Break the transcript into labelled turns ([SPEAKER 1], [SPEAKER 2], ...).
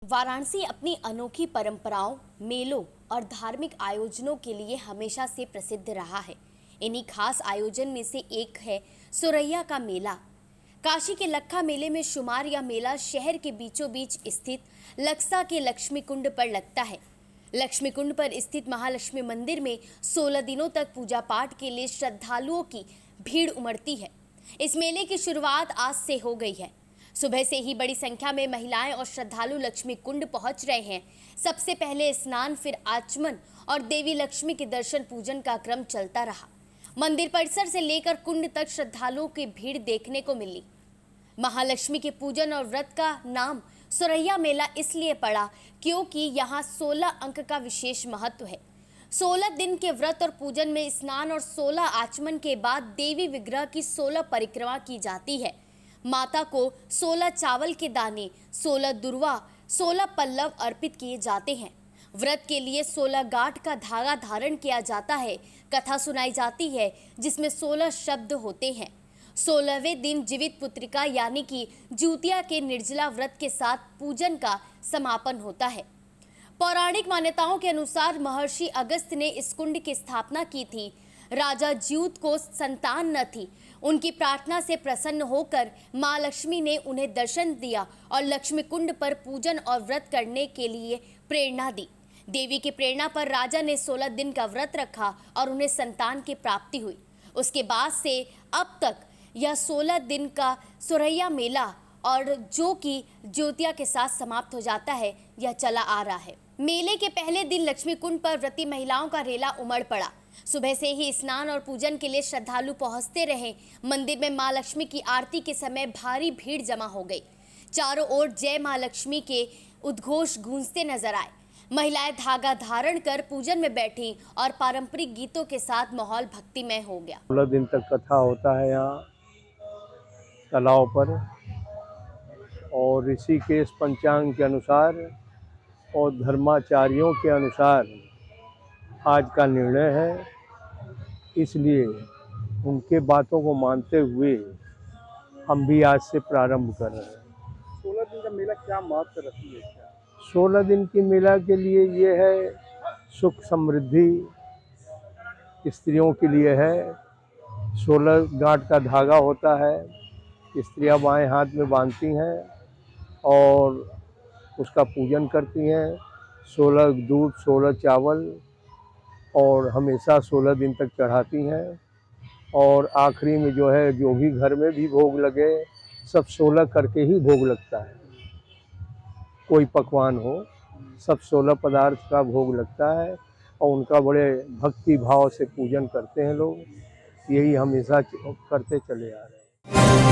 [SPEAKER 1] वाराणसी अपनी अनोखी परंपराओं, मेलों और धार्मिक आयोजनों के लिए हमेशा से प्रसिद्ध रहा है। इन्हीं खास आयोजन में से एक है सुरैया का मेला। काशी के लक्खा मेले में शुमार यह मेला शहर के बीचों बीच स्थित लक्सा के लक्ष्मी कुंड पर लगता है। लक्ष्मी कुंड पर स्थित महालक्ष्मी मंदिर में 16 दिनों तक पूजा पाठ के लिए श्रद्धालुओं की भीड़ उमड़ती है। इस मेले की शुरुआत आज से हो गई है। सुबह से ही बड़ी संख्या में महिलाएं और श्रद्धालु लक्ष्मी कुंड पहुंच रहे हैं। सबसे पहले स्नान, फिर आचमन और देवी लक्ष्मी के दर्शन पूजन का क्रम चलता रहा। मंदिर परिसर से लेकर कुंड तक श्रद्धालुओं की भीड़ देखने को मिली। महालक्ष्मी के पूजन और व्रत का नाम सुरैया मेला इसलिए पड़ा क्योंकि यहाँ 16 अंक का विशेष महत्व है। 16 दिन के व्रत और पूजन में स्नान और 16 आचमन के बाद देवी विग्रह की 16 परिक्रमा की जाती है। माता को 16 चावल के दाने, 16 दुर्वा, 16 पल्लव अर्पित किए जाते हैं। व्रत के लिए 16 गांठ का धागा धारण किया जाता है। कथा सुनाई जाती है जिसमें 16 शब्द होते हैं। 16वें दिन जीवित पुत्रिका यानी कि ज्योतिया के निर्जला व्रत के साथ पूजन का समापन होता है। पौराणिक मान्यताओं के अनुसार महर्षि अगस्त्य ने इस कुंड की स्थापना की थी। राजा ज्यूत को संतान न थी। उनकी प्रार्थना से प्रसन्न होकर मां लक्ष्मी ने उन्हें दर्शन दिया और लक्ष्मी कुंड पर पूजन और व्रत करने के लिए प्रेरणा दी। देवी की प्रेरणा पर राजा ने 16 दिन का व्रत रखा और उन्हें संतान की प्राप्ति हुई। उसके बाद से अब तक यह 16 दिन का सुरैया मेला और जो कि ज्योतिया के साथ समाप्त हो जाता है, यह चला आ रहा है। मेले के पहले दिन लक्ष्मी कुंड पर व्रती महिलाओं का रेला उमड़ पड़ा। सुबह से ही स्नान और पूजन के लिए श्रद्धालु पहुंचते रहे। मंदिर में मां लक्ष्मी की आरती के समय भारी भीड़ जमा हो गई। चारों ओर जय मां लक्ष्मी के उद्घोष गूंजते नजर आए। महिलाएं धागा धारण कर पूजन में बैठी और पारंपरिक गीतों के साथ माहौल भक्तिमय हो गया।
[SPEAKER 2] 16 दिन तक कथा होता है यहाँ तालाब पर, और ऋषिकेश पंचांग के अनुसार और धर्माचार्यों के अनुसार आज का निर्णय है। इसलिए उनके बातों को मानते हुए हम भी आज से प्रारंभ कर रहे हैं।
[SPEAKER 3] 16 दिन का मेला क्या महत्व रखती है? क्या
[SPEAKER 2] 16 दिन की मेला के लिए ये है, सुख समृद्धि स्त्रियों के लिए है। 16 गांठ का धागा होता है, स्त्रियां बाएं हाथ में बांधती हैं और उसका पूजन करती हैं। 16 दूध, 16 चावल और हमेशा 16 दिन तक चढ़ाती हैं। और आखिरी में जो है, जो भी घर में भी भोग लगे, सब 16 करके ही भोग लगता है। कोई पकवान हो, सब 16 पदार्थ का भोग लगता है और उनका बड़े भक्ति भाव से पूजन करते हैं लोग। यही हमेशा करते चले आ रहे हैं।